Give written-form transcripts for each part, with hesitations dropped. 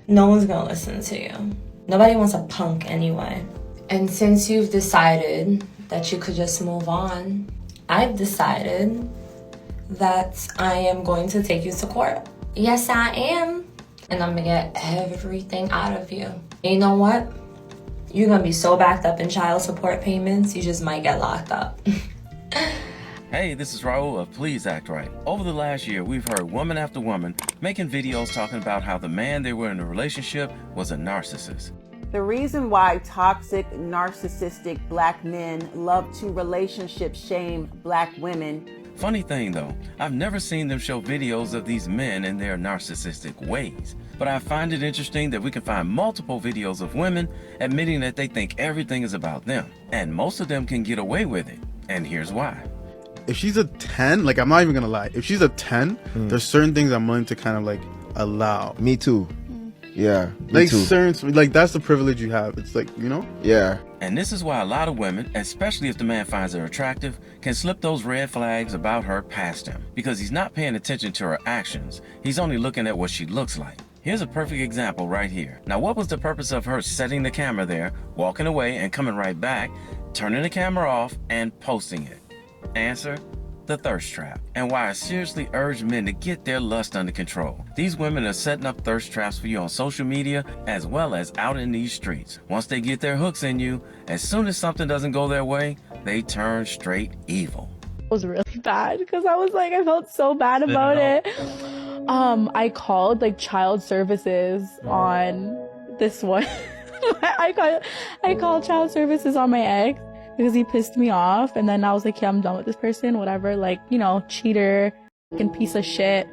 No one's gonna listen to you. Nobody wants a punk anyway. And since you've decided that you could just move on, I've decided that I am going to take you to court. Yes, I am. And I'm gonna get everything out of you. And you know what? You're gonna be so backed up in child support payments, you just might get locked up. Hey, this is Raulh of Please Act Right. Over the last year, we've heard woman after woman making videos talking about how the man they were in a relationship was a narcissist. The reason why toxic, narcissistic black men love to relationship shame black women. Funny thing though, I've never seen them show videos of these men in their narcissistic ways. But I find it interesting that we can find multiple videos of women admitting that they think everything is about them. And most of them can get away with it. And here's why. If she's a 10, like, I'm not even gonna lie. If she's a 10, there's certain things I'm willing to kind of like allow. Me too. Yeah. Like certain, like that's the privilege you have. It's like, you know? Yeah. And this is why a lot of women, especially if the man finds her attractive, can slip those red flags about her past him. Because he's not paying attention to her actions. He's only looking at what she looks like. Here's a perfect example right here. Now, what was the purpose of her setting the camera there, walking away and coming right back, turning the camera off and posting it? Answer: the thirst trap. And why I seriously urge men to get their lust under control. These women are setting up thirst traps for you on social media as well as out in these streets. Once they get their hooks in you, as soon as something doesn't go their way, they turn straight evil. It was really bad because I was like, I felt so bad about it. I called like child services on this one. I called child services on my ex because he pissed me off, and then I was like, yeah, I'm done with this person, whatever, like, you know, cheater, fucking piece of shit,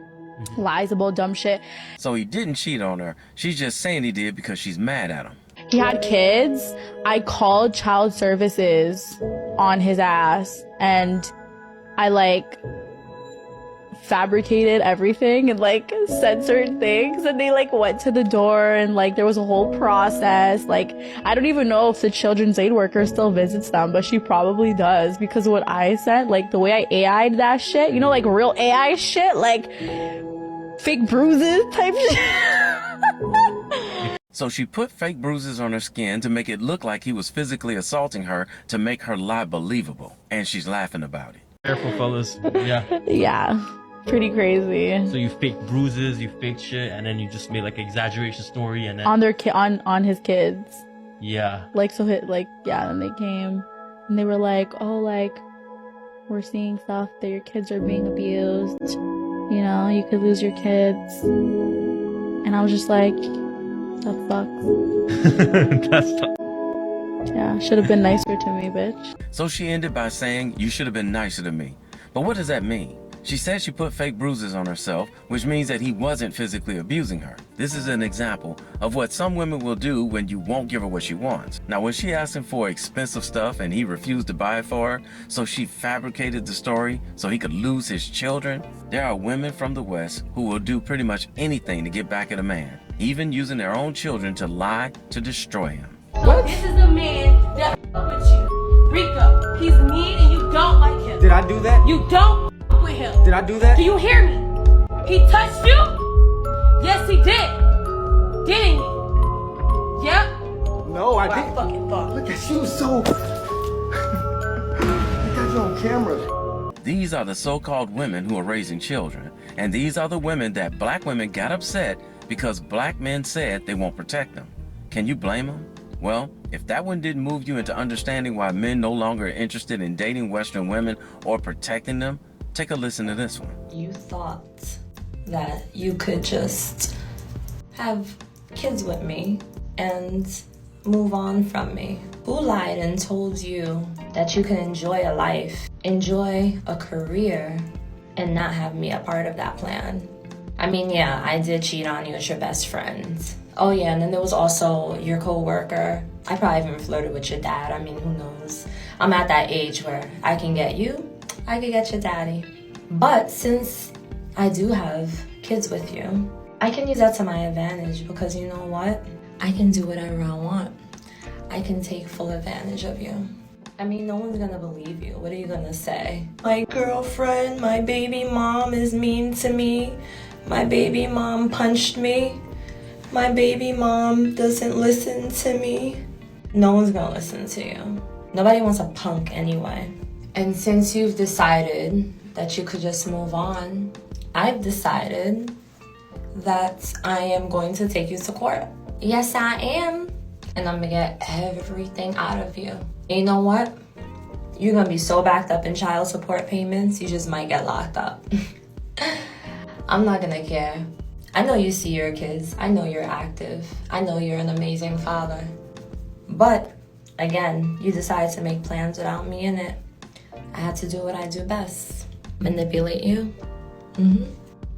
lies about dumb shit. So he didn't cheat on her. She's just saying he did because she's mad at him. He had kids. I called child services on his ass, and I like fabricated everything and like said certain things, and they like went to the door, and like there was a whole process. Like, I don't even know if the children's aid worker still visits them, but she probably does, because what I sent, like the way I AI'd that shit, you know, like real AI shit, like fake bruises type shit. So she put fake bruises on her skin to make it look like he was physically assaulting her to make her lie believable, and she's laughing about it. Careful, fellas. Yeah. Yeah. Pretty crazy. So you fake bruises, you fake shit, and then you just made like an exaggeration story, and then on their on his kids. Yeah. Like, so hit, like, yeah, then they came and they were like, oh, like, we're seeing stuff that your kids are being abused. You know, you could lose your kids. And I was just like, the fuck? That's tough. Yeah, should have been nicer to me, bitch. So she ended by saying, you should have been nicer to me. But what does that mean? She said she put fake bruises on herself, which means that he wasn't physically abusing her. This is an example of what some women will do when you won't give her what she wants. Now, when she asked him for expensive stuff and he refused to buy it for her, so she fabricated the story so he could lose his children, there are women from the West who will do pretty much anything to get back at a man, even using their own children to lie to destroy him. What? This is the man that with you. Rika, he's mean and you don't like him. Did I do that? You don't with him. Did I do that? Do you hear me? He touched you? Yes, he did. Didn't he? Yep. No, I I didn't. fucking thought. Look at you, so... You got you on camera. These are the so-called women who are raising children, and these are the women that black women got upset because black men said they won't protect them. Can you blame them? Well, if that one didn't move you into understanding why men no longer are interested in dating Western women or protecting them, take a listen to this one. You thought that you could just have kids with me and move on from me. Who lied and told you that you can enjoy a life, enjoy a career, and not have me a part of that plan? I mean, yeah, I did cheat on you as your best friend. Oh yeah, and then there was also your co-worker. I probably even flirted with your dad. I mean, who knows? I'm at that age where I can get you, I could get your daddy. But since I do have kids with you, I can use that to my advantage, because you know what? I can do whatever I want. I can take full advantage of you. I mean, no one's gonna believe you. What are you gonna say? My girlfriend, my baby mom is mean to me. My baby mom punched me. my baby mom doesn't listen to me, no one's gonna listen to you. Nobody wants a punk anyway. And since you've decided that you could just move on, I've decided that I am going to take you to court. Yes, I am. And I'm gonna get everything out of you. And you know what? You're gonna be so backed up in child support payments, you just might get locked up. I'm not gonna care. I know you see your kids. I know you're active. I know you're an amazing father. But, again, you decided to make plans without me in it. I had to do what I do best. Manipulate you.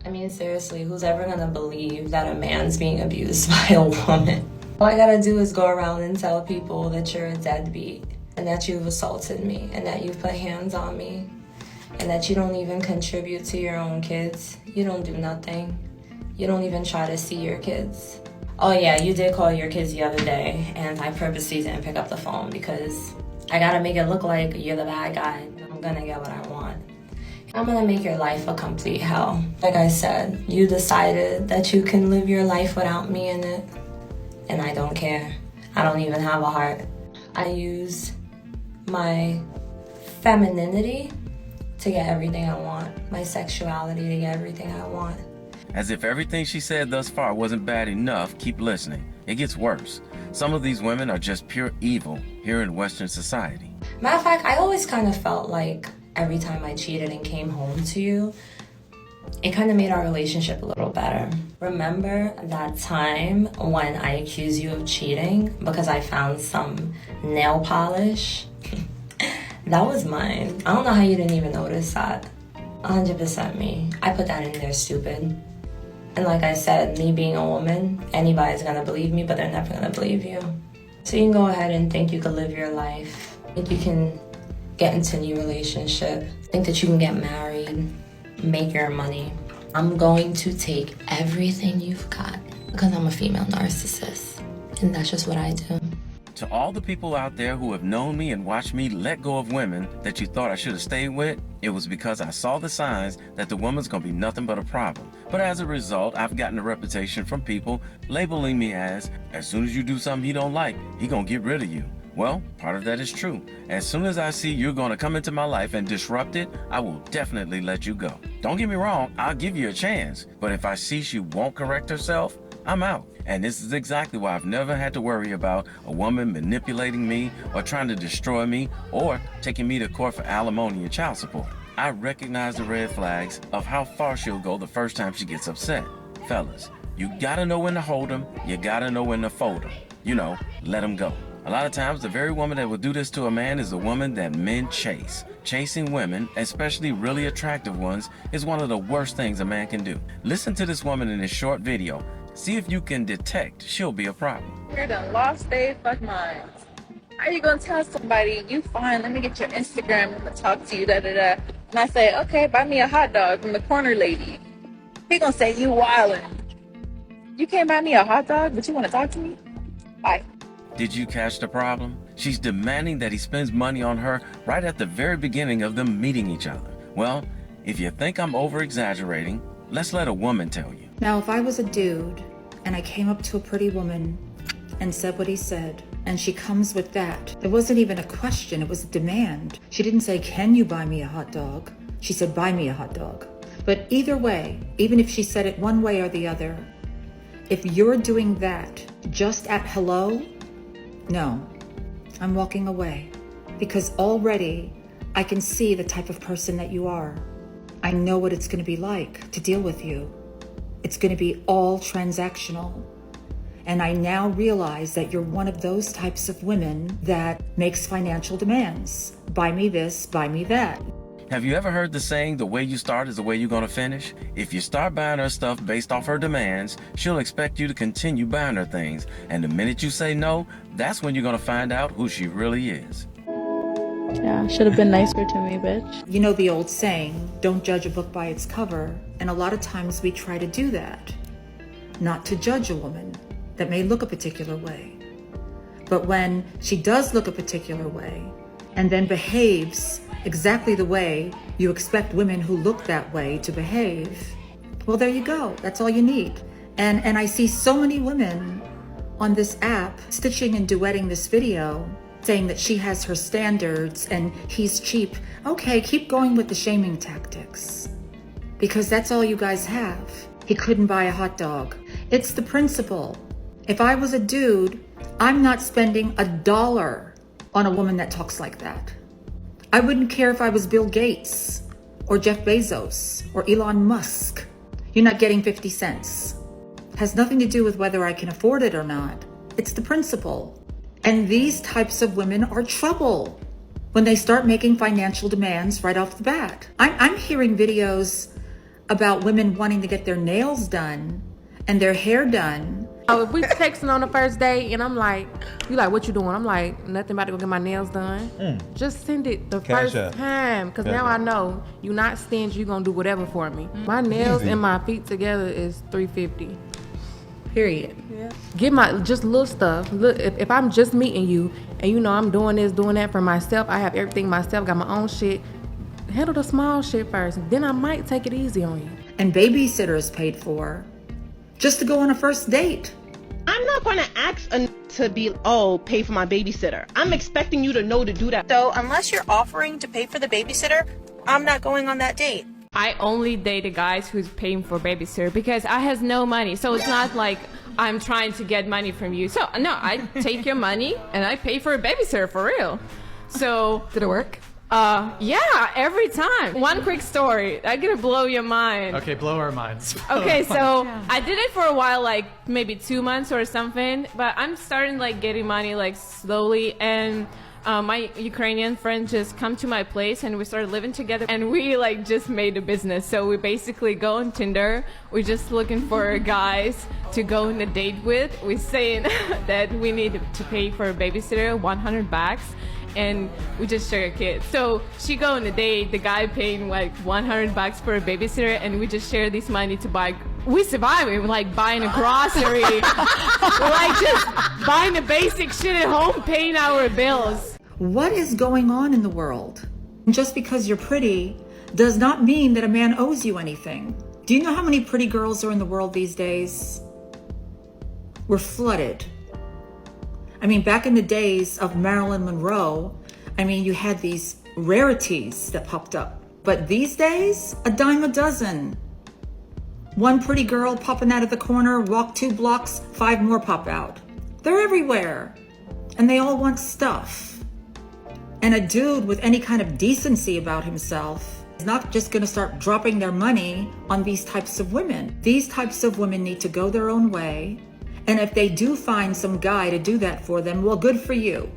I mean, seriously, who's ever gonna believe that a man's being abused by a woman? All I gotta do is go around and tell people that you're a deadbeat, and that you've assaulted me, and that you've put hands on me, and that you don't even contribute to your own kids. You don't do nothing. You don't even try to see your kids. Oh yeah, you did call your kids the other day, and I purposely didn't pick up the phone because I gotta make it look like you're the bad guy. I'm gonna get what I want. I'm gonna make your life a complete hell. Like I said, you decided that you can live your life without me in it, and I don't care. I don't even have a heart. I use my femininity to get everything I want, my sexuality to get everything I want. As if everything she said thus far wasn't bad enough, keep listening. It gets worse. Some of these women are just pure evil here in Western society. Matter of fact, I always kind of felt like every time I cheated and came home to you, it kind of made our relationship a little better. Remember that time when I accused you of cheating because I found some nail polish? That was mine. I don't know how you didn't even notice that. 100% me. I put that in there, stupid. And like I said, me being a woman, anybody's gonna believe me, but they're never gonna believe you. So you can go ahead and think you can live your life. Think you can get into a new relationship. Think that you can get married, make your money. I'm going to take everything you've got because I'm a female narcissist. And that's just what I do. To all the people out there who have known me and watched me let go of women that you thought I should have stayed with, it was because I saw the signs that the woman's gonna be nothing but a problem. But as a result, I've gotten a reputation from people labeling me as soon as you do something he don't like, he gonna get rid of you. Well, part of that is true. As soon as I see you're gonna come into my life and disrupt it, I will definitely let you go. Don't get me wrong, I'll give you a chance, but if I see she won't correct herself, I'm out. And this is exactly why I've never had to worry about a woman manipulating me or trying to destroy me or taking me to court for alimony and child support. I recognize the red flags of how far she'll go the first time she gets upset. Fellas, you gotta know when to hold them, you gotta know when to fold them. You know, let them go. A lot of times, the very woman that will do this to a man is the woman that men chase. Chasing women, especially really attractive ones, is one of the worst things a man can do. Listen to this woman in this short video. See if you can detect she'll be a problem. You're done lost their fuck minds. How are you gonna tell somebody, you fine, let me get your Instagram, I'm gonna talk to you, da-da-da. And I say, okay, buy me a hot dog from the corner lady. He gonna say, you wildin'. You can't buy me a hot dog, but you wanna talk to me? Bye. Did you catch the problem? She's demanding that he spends money on her right at the very beginning of them meeting each other. Well, if you think I'm over-exaggerating, let's let a woman tell you. Now, if I was a dude and I came up to a pretty woman and said what he said, and she comes with that, it wasn't even a question, it was a demand. She didn't say, can you buy me a hot dog? She said, buy me a hot dog. But either way, even if she said it one way or the other, if you're doing that just at hello, no, I'm walking away. Because already I can see the type of person that you are. I know what it's going to be like to deal with you. It's going to be all transactional. And I now realize that you're one of those types of women that makes financial demands. Buy me this, buy me that. Have you ever heard the saying, the way you start is the way you're gonna finish? If you start buying her stuff based off her demands, she'll expect you to continue buying her things. And the minute you say no, that's when you're gonna find out who she really is. Yeah, should have been nicer to me, bitch. You know the old saying, don't judge a book by its cover. And a lot of times we try to do that. Not to judge a woman that may look a particular way. But when she does look a particular way and then behaves exactly the way you expect women who look that way to behave, well, there you go. That's all you need. And I see so many women on this app stitching and duetting this video, saying that she has her standards and he's cheap. Okay, keep going with the shaming tactics, because that's all you guys have. He couldn't buy a hot dog. It's the principle. If I was a dude, I'm not spending $1 on a woman that talks like that. I wouldn't care if I was Bill Gates or Jeff Bezos or Elon Musk. You're not getting 50 cents. Has nothing to do with whether I can afford it or not. It's the principle. And these types of women are trouble when they start making financial demands right off the bat. I'm hearing videos about women wanting to get their nails done and their hair done. If we texting on the first day and I'm like, you like, what you doing? I'm like, nothing, about to go get my nails done. Just send it the first time, because now I know you not stingy, you gonna do whatever for me. My nails and my feet together is $350. Period. Yeah. Get my just little stuff. Look, if I'm just meeting you and you know I'm doing this, doing that for myself, I have everything myself, got my own shit. Handle the small shit first, then I might take it easy on you. And babysitters paid for just to go on a first date. I'm not going to ask to be, pay for my babysitter. I'm expecting you to know to do that. So unless you're offering to pay for the babysitter, I'm not going on that date. I only date guys who's paying for babysitter because I has no money. So it's not like I'm trying to get money from you. So no, I take your money and I pay for a babysitter for real. So did it work? Yeah, every time. One quick story. I'm gonna blow your mind. Okay, blow our minds. Okay, so I did it for a while, like maybe 2 months or something, but I'm starting like getting money like slowly, and my Ukrainian friend just come to my place and we started living together, and we like just made a business. So we basically go on Tinder. We're just looking for guys to go on a date with. We're saying that we need to pay for a babysitter $100, and we just share a kid. So she go on a date, the guy paying like $100 for a babysitter, and we just share this money to buy. We survive. We're like buying a grocery, we're like just buying the basic shit at home, paying our bills. What is going on in the world? Just because you're pretty does not mean that a man owes you anything. Do you know how many pretty girls are in the world these days? We're flooded. I mean, back in the days of Marilyn Monroe, I mean, you had these rarities that popped up. But these days, a dime a dozen. One pretty girl popping out of the corner, walk 2 blocks, 5 more pop out. They're everywhere. And they all want stuff. And a dude with any kind of decency about himself is not just going to start dropping their money on these types of women. These types of women need to go their own way. And if they do find some guy to do that for them, well, good for you.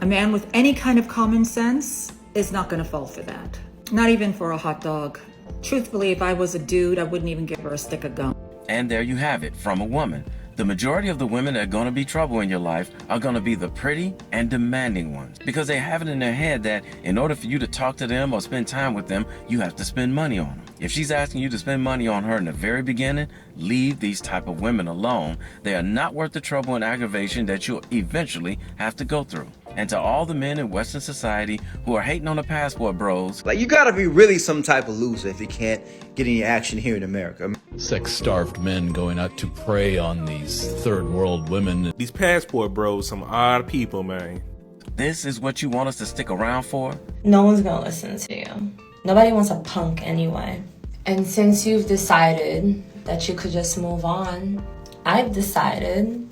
A man with any kind of common sense is not going to fall for that. Not even for a hot dog. Truthfully, if I was a dude, I wouldn't even give her a stick of gum. And there you have it, from a woman. The majority of the women that are going to be trouble in your life are going to be the pretty and demanding ones, because they have it in their head that in order for you to talk to them or spend time with them, you have to spend money on them. If she's asking you to spend money on her in the very beginning, leave these type of women alone. They are not worth the trouble and aggravation that you'll eventually have to go through. And to all the men in Western society who are hating on the passport bros, like, you gotta be really some type of loser if you can't get any action here in America. Sex-starved men going out to prey on these third world women. These passport bros, some odd people, man. This is what you want us to stick around for? No one's gonna listen to you. Nobody wants a punk anyway. And since you've decided that you could just move on, I've decided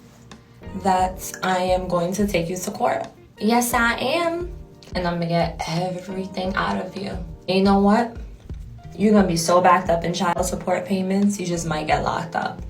that I am going to take you to court. Yes, I am. And I'm gonna get everything out of you. And you know what? You're gonna be so backed up in child support payments, you just might get locked up.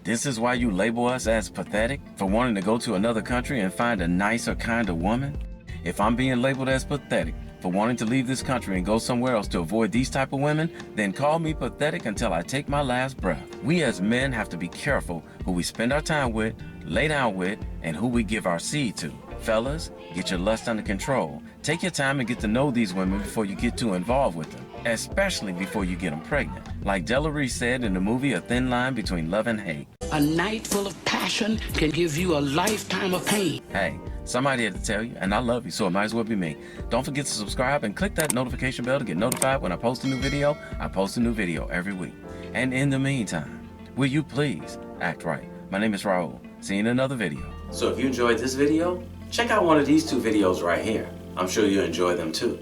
This is why you label us as pathetic for wanting to go to another country and find a nicer, kinder woman? If I'm being labeled as pathetic for wanting to leave this country and go somewhere else to avoid these type of women, then call me pathetic until I take my last breath. We as men have to be careful who we spend our time with, lay down with, and who we give our seed to. Fellas, get your lust under control. Take your time and get to know these women before you get too involved with them, especially before you get them pregnant. Like Della Reese said in the movie A Thin Line Between Love and Hate. A night full of passion can give you a lifetime of pain. Hey, somebody had to tell you, and I love you, so it might as well be me. Don't forget to subscribe and click that notification bell to get notified when I post a new video. I post a new video every week. And in the meantime, Will you please act right? My name is Raulh. See you in another video. So if you enjoyed this video, check out one of these 2 videos right here. I'm sure you'll enjoy them too.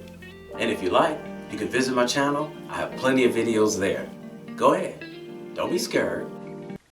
And if you like, you can visit my channel. I have plenty of videos there. Go ahead. Don't be scared.